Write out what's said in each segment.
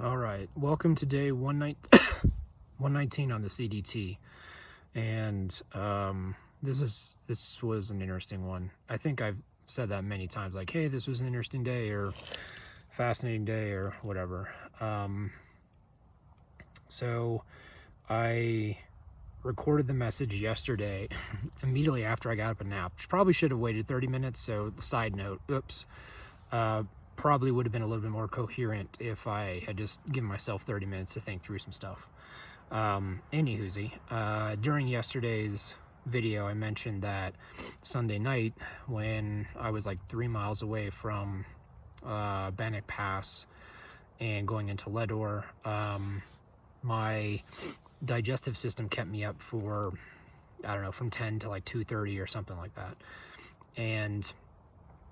All right, welcome to day 119 on the CDT, and this was an interesting one. I think I've said that many times, like, hey, this was an interesting day or fascinating day or whatever. So I recorded the message yesterday immediately after I got up a nap, which probably should have waited 30 minutes. So side note, oops. Probably would have been a little bit more coherent if I had just given myself 30 minutes to think through some stuff. Anywhoozy, during yesterday's video, I mentioned that Sunday night, when I was like 3 miles away from Bannock Pass and going into Ledor, my digestive system kept me up for, I don't know, from 10 to like 2:30 or something like that. And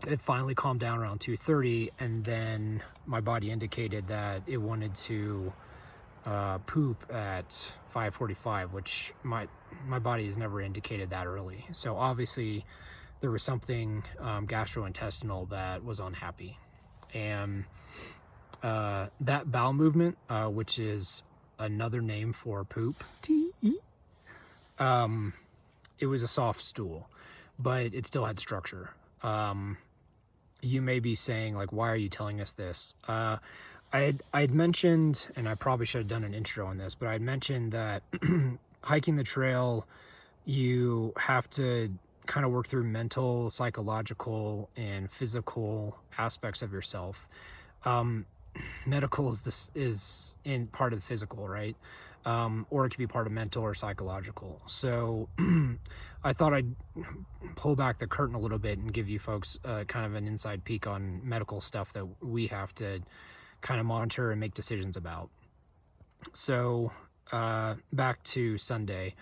it finally calmed down around 2:30, and then my body indicated that it wanted to poop at 5:45, which my body has never indicated that early. So obviously there was something gastrointestinal that was unhappy. And that bowel movement, which is another name for poop, it was a soft stool, but it still had structure. You may be saying, like, why are you telling us this? I had mentioned, and I probably should have done an intro on this, but I had mentioned that hiking the trail, you have to kind of work through mental, psychological, and physical aspects of yourself. Medical is in part of the physical, right? Or it could be part of mental or psychological. So I thought I'd pull back the curtain a little bit and give you folks kind of an inside peek on medical stuff that we have to kind of monitor and make decisions about. So back to Sunday,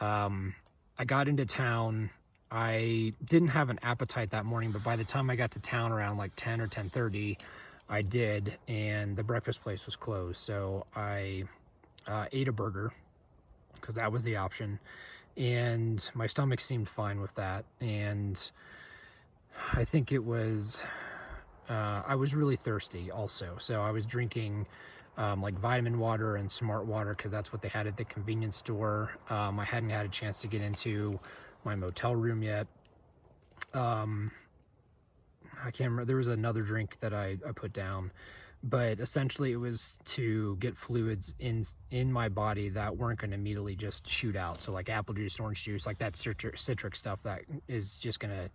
I got into town. I didn't have an appetite that morning, but by the time I got to town around like 10 or 10:30, I did, and the breakfast place was closed. So I ate a burger because that was the option, and my stomach seemed fine with that. And I think it was I was really thirsty also, so I was drinking like vitamin water and smart water because that's what they had at the convenience store. I hadn't had a chance to get into my motel room yet. I can't remember, there was another drink that I put down, but essentially it was to get fluids in my body that weren't going to immediately just shoot out. So like apple juice, orange juice, like that citric stuff that is just going to,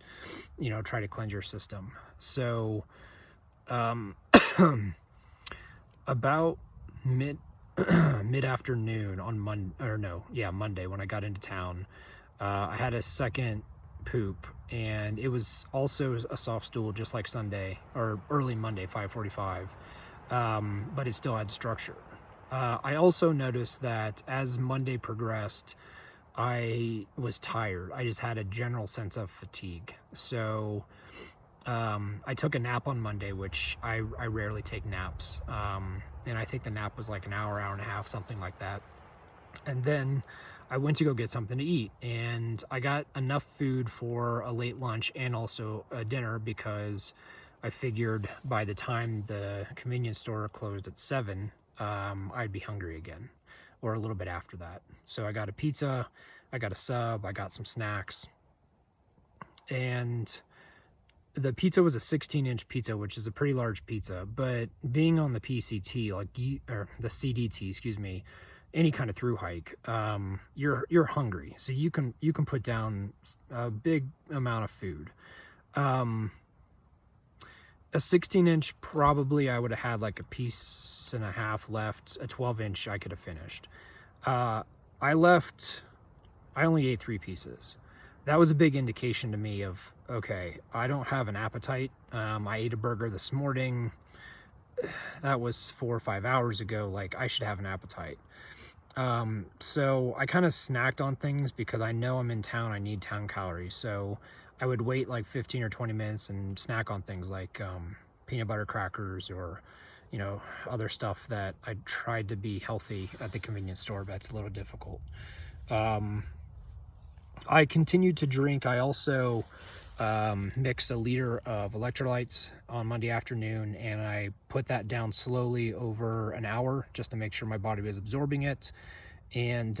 you know, try to cleanse your system. So about mid-afternoon on Monday when I got into town, I had a second poop, and it was also a soft stool, just like Sunday or early Monday, 5:45, but it still had structure. I also noticed that as Monday progressed, I was tired. I just had a general sense of fatigue. So I took a nap on Monday, which I rarely take naps, and I think the nap was like an hour and a half, something like that. And then I went to go get something to eat, and I got enough food for a late lunch and also a dinner because I figured by the time the convenience store closed at 7, I'd be hungry again, or a little bit after that. So I got a pizza, I got a sub, I got some snacks, and the pizza was a 16-inch pizza, which is a pretty large pizza. But being on the PCT, or the CDT, excuse me, any kind of through hike, you're hungry, so you can put down a big amount of food. A 16-inch, probably I would have had like a piece and a half left. A 12-inch I could have finished. I only ate 3 pieces. That was a big indication to me of, okay, I don't have an appetite. I ate a burger this morning. That was 4 or 5 hours ago. Like, I should have an appetite. So I kind of snacked on things because I know I'm in town, I need town calories. So I would wait like 15 or 20 minutes and snack on things like peanut butter crackers or, you know, other stuff that I tried to be healthy at the convenience store, but it's a little difficult. I continued to drink. I also mixed a liter of electrolytes on Monday afternoon, and I put that down slowly over an hour just to make sure my body was absorbing it. And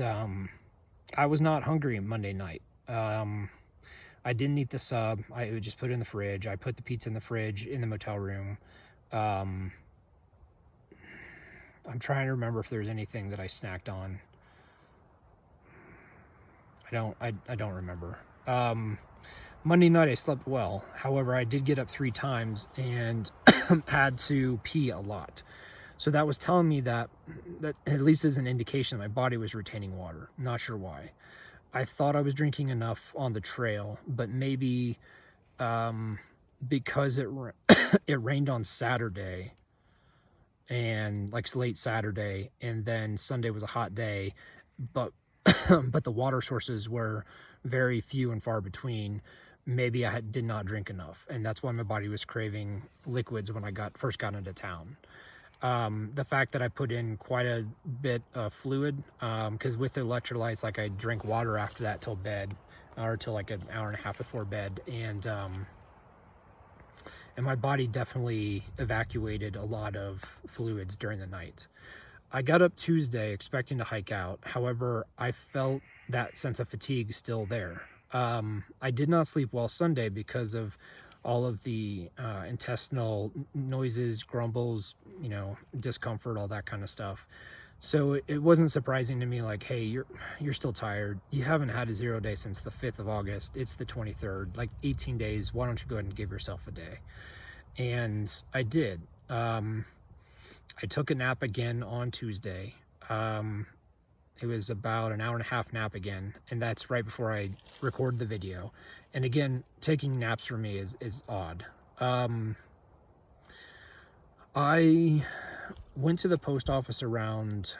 I was not hungry Monday night. I didn't eat the sub. I would just put it in the fridge. I put the pizza in the fridge in the motel room. I'm trying to remember if there's anything that I snacked on. I don't remember. Monday night I slept well. However, I did get up 3 times and had to pee a lot. So that was telling me that at least is an indication that my body was retaining water. Not sure why. I thought I was drinking enough on the trail, but maybe because it rained on Saturday, and like late Saturday, and then Sunday was a hot day, but but the water sources were very few and far between. Maybe I did not drink enough, and that's why my body was craving liquids when I first got into town. The fact that I put in quite a bit of fluid, because with the electrolytes, like I drink water after that till bed, or till like an hour and a half before bed, and my body definitely evacuated a lot of fluids during the night. I got up Tuesday expecting to hike out. However, I felt that sense of fatigue still there. I did not sleep well Sunday because of all of the intestinal noises, grumbles, discomfort, all that kind of stuff. So it wasn't surprising to me, like, hey, you're still tired. You haven't had a 0 day since the 5th of August. It's the 23rd, like 18 days. Why don't you go ahead and give yourself a day? And I did. I took a nap again on Tuesday. It was about an hour and a half nap again, and that's right before I recorded the video. And again, taking naps for me is odd. I went to the post office around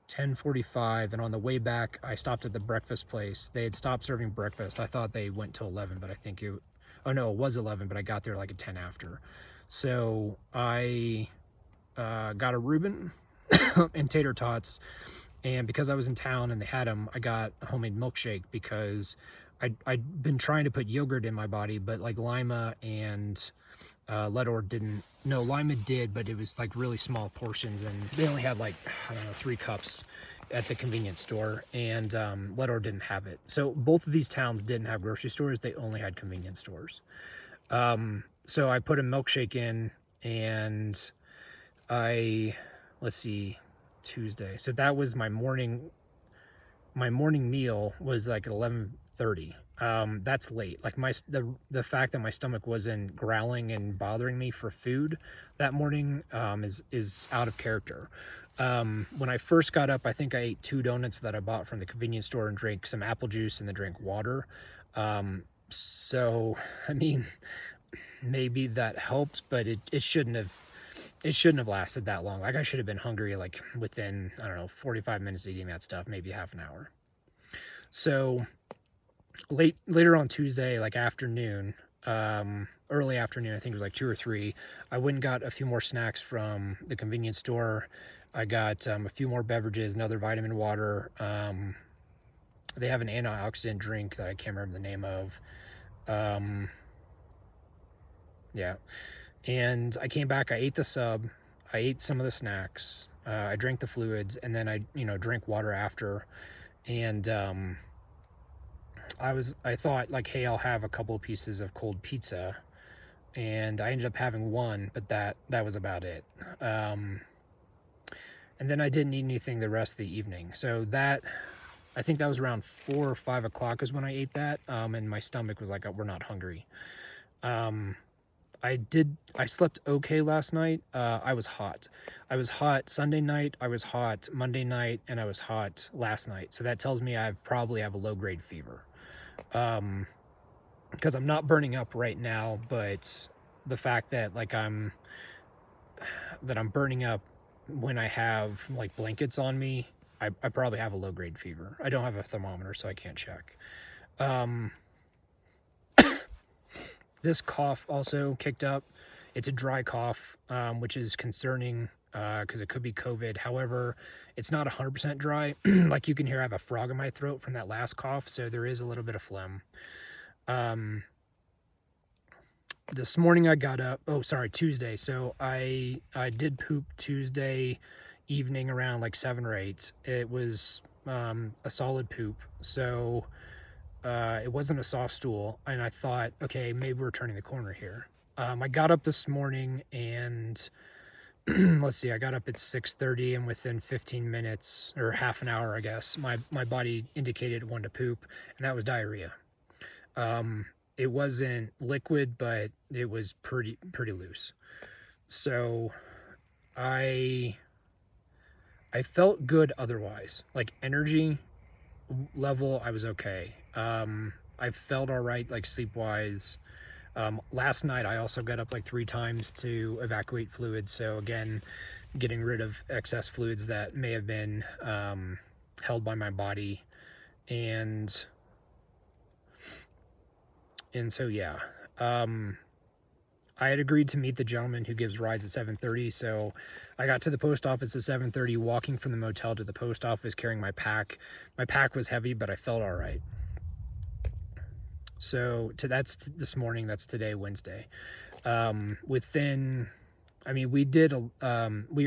10:45, and on the way back, I stopped at the breakfast place. They had stopped serving breakfast. I thought they went till 11, but I think oh no, it was 11, but I got there like at 10 after. So I got a Reuben and tater tots, and because I was in town and they had them, I got a homemade milkshake because I'd been trying to put yogurt in my body, but like Lima and Ledor didn't. No, Lima did, but it was like really small portions, and they only had like, I don't know, 3 cups at the convenience store, and Ledor didn't have it. So both of these towns didn't have grocery stores. They only had convenience stores. So I put a milkshake in, and let's see, Tuesday. So that was my morning meal was like at 11:30. That's late. Like the fact that my stomach wasn't growling and bothering me for food that morning is out of character. When I first got up, I think I ate 2 donuts that I bought from the convenience store and drank some apple juice and then drank water. So I mean, maybe that helped, but it shouldn't have lasted that long. Like I should have been hungry like within, I don't know, 45 minutes eating that stuff, maybe half an hour. So later on Tuesday, like afternoon, early afternoon, I think it was like 2 or 3, I went and got a few more snacks from the convenience store. I got a few more beverages, another vitamin water. They have an antioxidant drink that I can't remember the name of. Yeah. And I came back, I ate the sub, I ate some of the snacks, I drank the fluids, and then I drank water after. And I thought like, hey, I'll have a couple of pieces of cold pizza, and I ended up having 1, but that was about it. And then I didn't eat anything the rest of the evening. So I think that was around 4 or 5 o'clock is when I ate that, and my stomach was like, we're not hungry. I slept okay last night. I was hot. I was hot Sunday night, I was hot Monday night, and I was hot last night. So that tells me I probably have a low-grade fever. Because I'm not burning up right now, but the fact that like I'm burning up when I have like blankets on me, I probably have a low-grade fever. I don't have a thermometer, so I can't check. This cough also kicked up. It's a dry cough, which is concerning because it could be COVID. However, it's not 100% dry. Like you can hear I have a frog in my throat from that last cough, so there is a little bit of phlegm. Um, this morning I got up, oh, sorry, Tuesday. So I did poop Tuesday evening around like 7 or 8. It was a solid poop. So it wasn't a soft stool. And I thought, okay, maybe we're turning the corner here. I got up this morning and let's see, I got up at 6:30 and within 15 minutes or half an hour, I guess, my body indicated it wanted to poop, and that was diarrhea. It wasn't liquid, but it was pretty loose. So I I felt good otherwise. Like energy level, I was okay. I felt all right, like sleep wise. Last night, I also got up like 3 times to evacuate fluids. So again, getting rid of excess fluids that may have been held by my body, and so yeah. I had agreed to meet the gentleman who gives rides at 7:30, so I got to the post office at 7:30, walking from the motel to the post office, carrying my pack. My pack was heavy, but I felt all right. So that's this morning. That's today, Wednesday. Within, I mean, we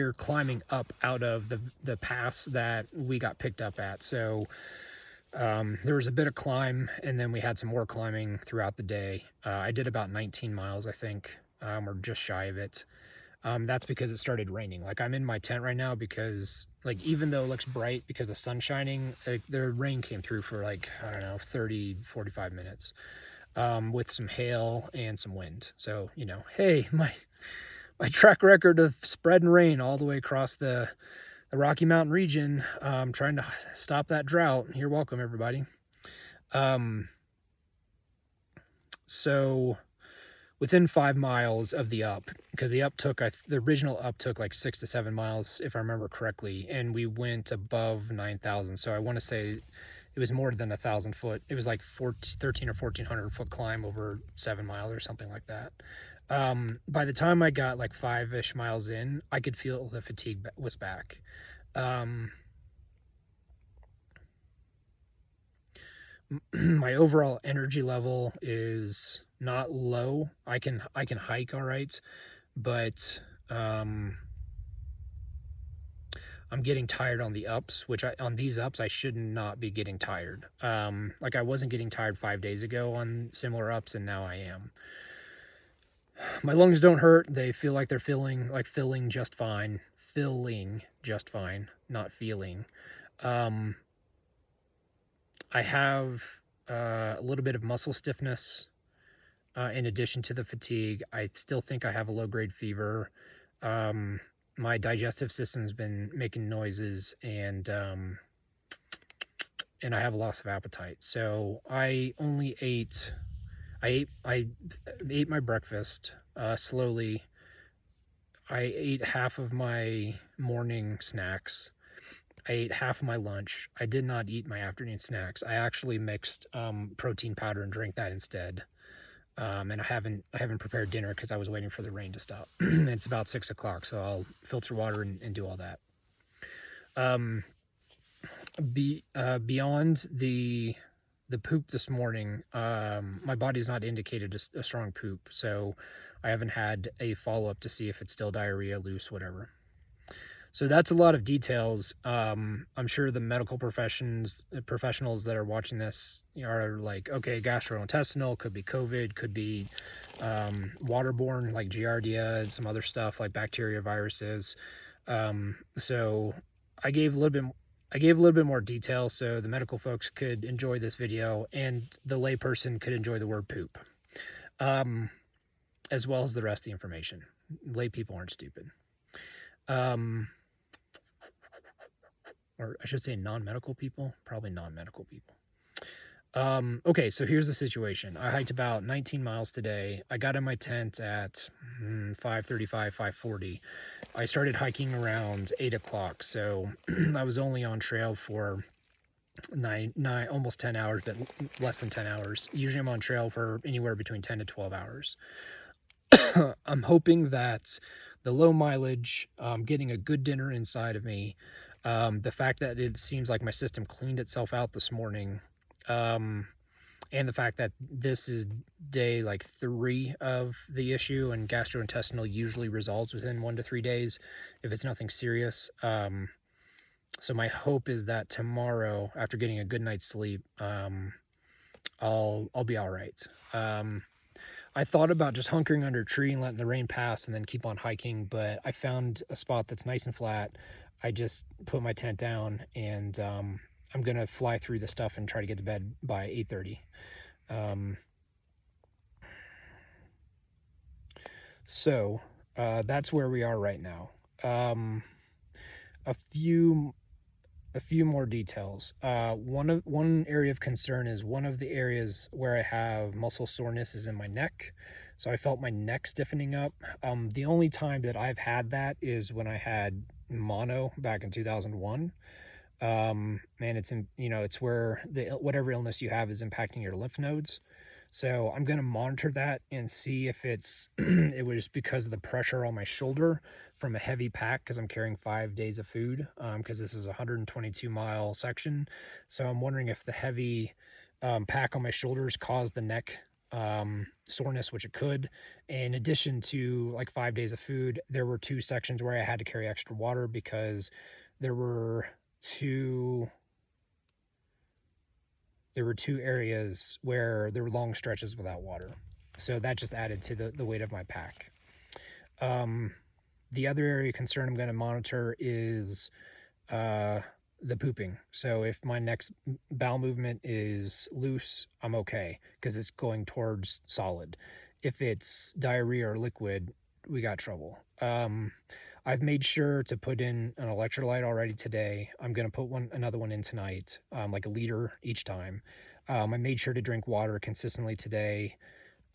were climbing up out of the pass that we got picked up at. So there was a bit of climb, and then we had some more climbing throughout the day. I did about 19 miles, I think, or just shy of it. That's because it started raining. Like, I'm in my tent right now because, like, even though it looks bright because the sun's shining, the rain came through for like, I don't know, 30, 45 minutes, with some hail and some wind. So, you know, hey, my track record of spreading rain all the way across the Rocky Mountain region, trying to stop that drought. You're welcome, everybody. So within 5 miles of the up, because the up took, the original up took like 6 to 7 miles, if I remember correctly, and we went above 9,000. So I want to say it was more than 1,000 foot. It was like 13 or 1,400 foot climb over 7 miles or something like that. By the time I got like 5-ish miles in, I could feel the fatigue was back. My overall energy level is not low. I can hike all right, but I'm getting tired on the ups, which on these ups I should not be getting tired. Like, I wasn't getting tired 5 days ago on similar ups, and now I am. My lungs don't hurt. They feel like they're filling just fine. Filling just fine, not feeling. I have a little bit of muscle stiffness in addition to the fatigue. I still think I have a low-grade fever. My digestive system's been making noises, and I have a loss of appetite. So I ate my breakfast slowly. I ate half of my morning snacks. I ate half of my lunch. I did not eat my afternoon snacks. I actually mixed protein powder and drank that instead. And I haven't prepared dinner because I was waiting for the rain to stop. It's about 6 o'clock, so I'll filter water and do all that. Beyond the poop this morning, my body's not indicated a strong poop, so I haven't had a follow-up to see if it's still diarrhea, loose, whatever. So that's a lot of details. I'm sure the medical professionals that are watching this are like, okay, gastrointestinal, could be COVID, could be waterborne like Giardia and some other stuff like bacteria, viruses. So I gave a little bit more detail so the medical folks could enjoy this video and the layperson could enjoy the word poop, as well as the rest of the information. Lay people aren't stupid. Or I should say non-medical people, probably non-medical people. Okay, so here's the situation. I hiked about 19 miles today. I got in my tent at 5:35, 5:40. I started hiking around 8 o'clock, so I was only on trail for nine, almost 10 hours, but less than 10 hours. Usually I'm on trail for anywhere between 10 to 12 hours. I'm hoping that the low mileage, getting a good dinner inside of me, the fact that it seems like my system cleaned itself out this morning, and the fact that this is day like 3 of the issue, and gastrointestinal usually resolves within 1 to 3 days if it's nothing serious. So my hope is that tomorrow, after getting a good night's sleep, I'll be all right. I thought about just hunkering under a tree and letting the rain pass and then keep on hiking, but I found a spot that's nice and flat. I just put my tent down, and I'm gonna fly through the stuff and try to get to bed by 8:30. So that's where we are right now. A few more details. One area of concern is one of the areas where I have muscle soreness is in my neck. So I felt my neck stiffening up. The only time that I've had that is when I had mono back in 2001. And it's in, it's where whatever illness you have is impacting your lymph nodes. So I'm going to monitor that and see if it was because of the pressure on my shoulder from a heavy pack, because I'm carrying 5 days of food, because this is a 122-mile section. So I'm wondering if the heavy pack on my shoulders caused the neck soreness, which it could. In addition to like 5 days of food, there were 2 sections where I had to carry extra water because there were two areas where there were long stretches without water. So that just added to the weight of my pack. The other area of concern I'm going to monitor is the pooping. So if my next bowel movement is loose, I'm okay because it's going towards solid. If it's diarrhea or liquid, we got trouble. I've made sure to put in an electrolyte already today. I'm going to put another one in tonight, like a liter each time. I made sure to drink water consistently today.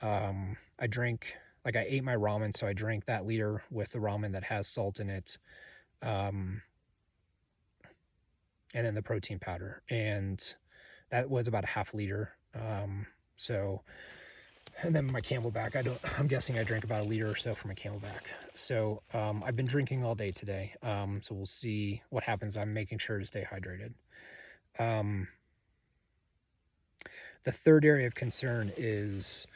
I ate my ramen, so I drank that liter with the ramen that has salt in it. And then the protein powder. And that was about a half liter. And then my Camelback, I'm guessing I drank about a liter or so from a Camelback. So I've been drinking all day today. So we'll see what happens. I'm making sure to stay hydrated. The third area of concern is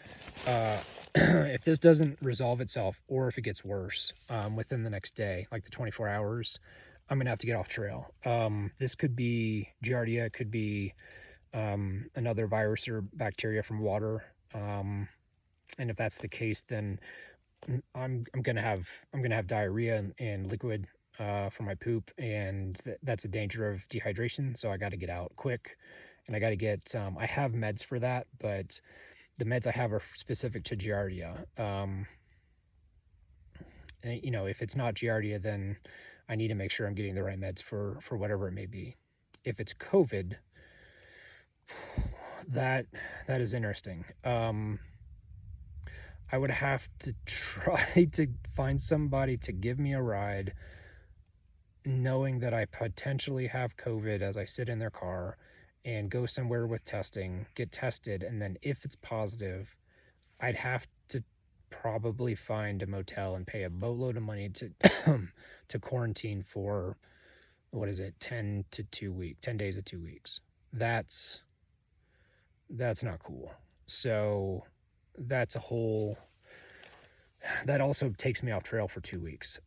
if this doesn't resolve itself, or if it gets worse within the next day, like the 24 hours, I'm going to have to get off trail. This could be Giardia, it could be another virus or bacteria from water. And if that's the case, then I'm gonna have diarrhea and liquid from my poop, and that's a danger of dehydration. So I got to get out quick, and I got to get. I have meds for that, but the meds I have are specific to Giardia. And, if it's not Giardia, then I need to make sure I'm getting the right meds for whatever it may be. If it's COVID, that is interesting. I would have to try to find somebody to give me a ride, knowing that I potentially have COVID as I sit in their car, and go somewhere with testing, get tested, and then if it's positive, I'd have to probably find a motel and pay a boatload of money to to quarantine for, 10 days to 2 weeks. That's not cool. So that also takes me off trail for 2 weeks.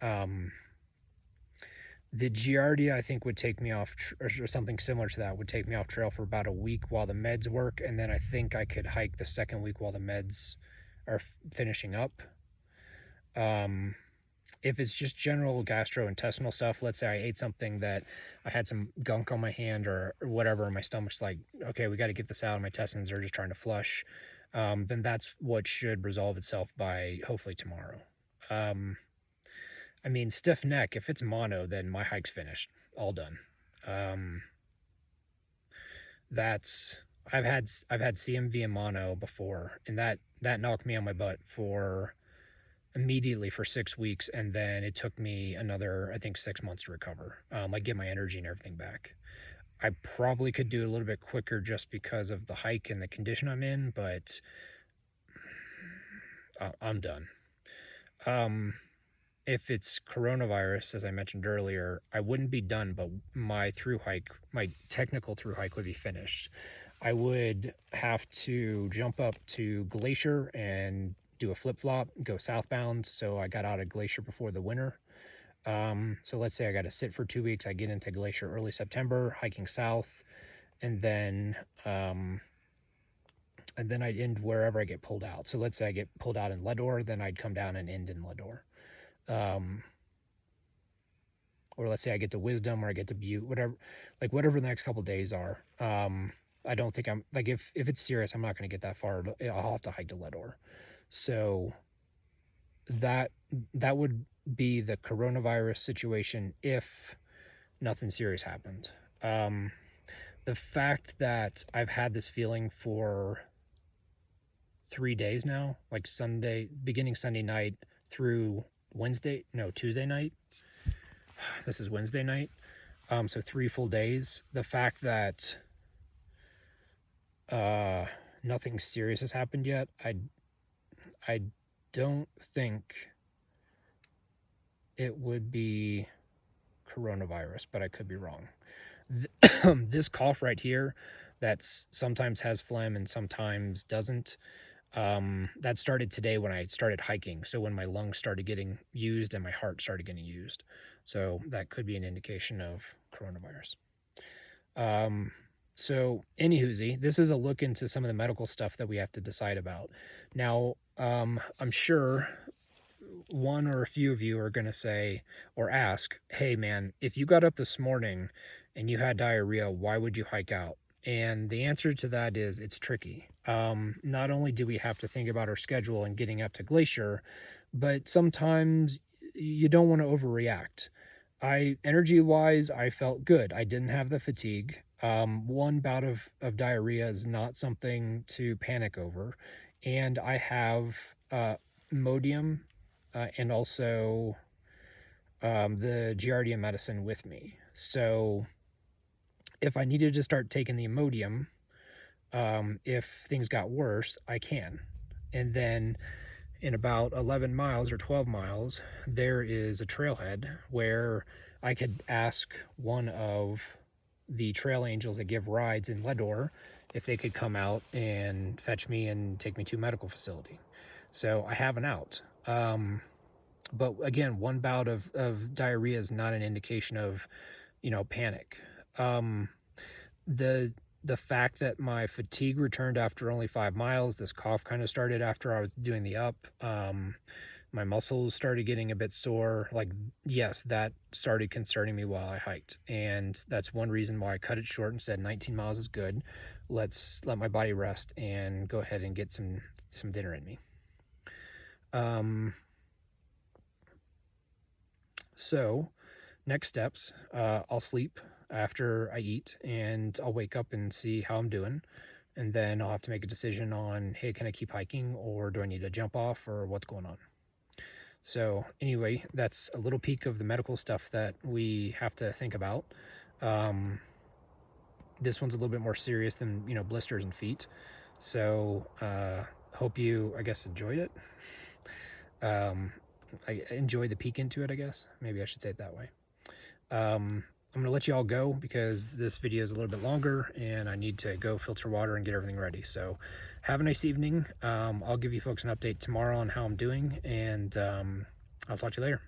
The Giardia, I think, would take me off, or something similar to that, would take me off trail for about a week while the meds work, and then I think I could hike the second week while the meds are finishing up. If it's just general gastrointestinal stuff, let's say I ate something that I had some gunk on my hand or whatever, and my stomach's like, okay, we got to get this out, and my intestines are just trying to flush, then that's what should resolve itself by hopefully tomorrow. Stiff neck, if it's mono, then my hike's finished, all done. I've had CMV and mono before, and that knocked me on my butt immediately for 6 weeks, and then it took me another, I think, 6 months to recover, get my energy and everything back. I probably could do it a little bit quicker just because of the hike and the condition I'm in, but I'm done. If it's coronavirus, as I mentioned earlier, I wouldn't be done, but my technical thru hike would be finished. I would have to jump up to Glacier and do a flip-flop, go southbound. So I got out of Glacier before the winter. So let's say I got to sit for 2 weeks. I get into Glacier early September, hiking south, and then I'd end wherever I get pulled out. So let's say I get pulled out in Ledor, then I'd come down and end in Ledor. Or let's say I get to Wisdom or I get to Butte, whatever the next couple days are. I don't think I'm like, if it's serious, I'm not going to get that far. I'll have to hike to Ledor. So that would be the coronavirus situation if nothing serious happened. The fact that I've had this feeling for 3 days now, like beginning Sunday night through Tuesday night. This is Wednesday night. So 3 full days. The fact that nothing serious has happened yet, I don't think it would be coronavirus, but I could be wrong. This cough right here that sometimes has phlegm and sometimes doesn't, that started today when I started hiking. So when my lungs started getting used and my heart started getting used. So that could be an indication of coronavirus. So anywhoozy, this is a look into some of the medical stuff that we have to decide about. Now, I'm sure one or a few of you are going to say or ask, hey man, if you got up this morning and you had diarrhea, why would you hike out? And the answer to that is it's tricky. Not only do we have to think about our schedule and getting up to Glacier, but sometimes you don't want to overreact. Energy-wise, I felt good. I didn't have the fatigue. One bout of diarrhea is not something to panic over. And I have Modium and also the Giardia medicine with me. So if I needed to start taking the Imodium, if things got worse, I can. And then in about 11 miles or 12 miles, there is a trailhead where I could ask one of the trail angels that give rides in Ledor if they could come out and fetch me and take me to a medical facility. So I have an out. But again, one bout of diarrhea is not an indication of, panic. The fact that my fatigue returned after only 5 miles, this cough kind of started after I was doing the up. My muscles started getting a bit sore. Yes, that started concerning me while I hiked. And that's one reason why I cut it short and said 19 miles is good. Let's let my body rest and go ahead and get some dinner in me. So next steps, I'll sleep after I eat and I'll wake up and see how I'm doing. And then I'll have to make a decision on, hey, can I keep hiking or do I need to jump off or what's going on? So anyway, that's a little peek of the medical stuff that we have to think about. This one's a little bit more serious than, blisters and feet. So hope you, I guess, enjoyed it. I enjoy the peek into it, I guess. Maybe I should say it that way. I'm going to let you all go because this video is a little bit longer and I need to go filter water and get everything ready. So have a nice evening. I'll give you folks an update tomorrow on how I'm doing, and I'll talk to you later.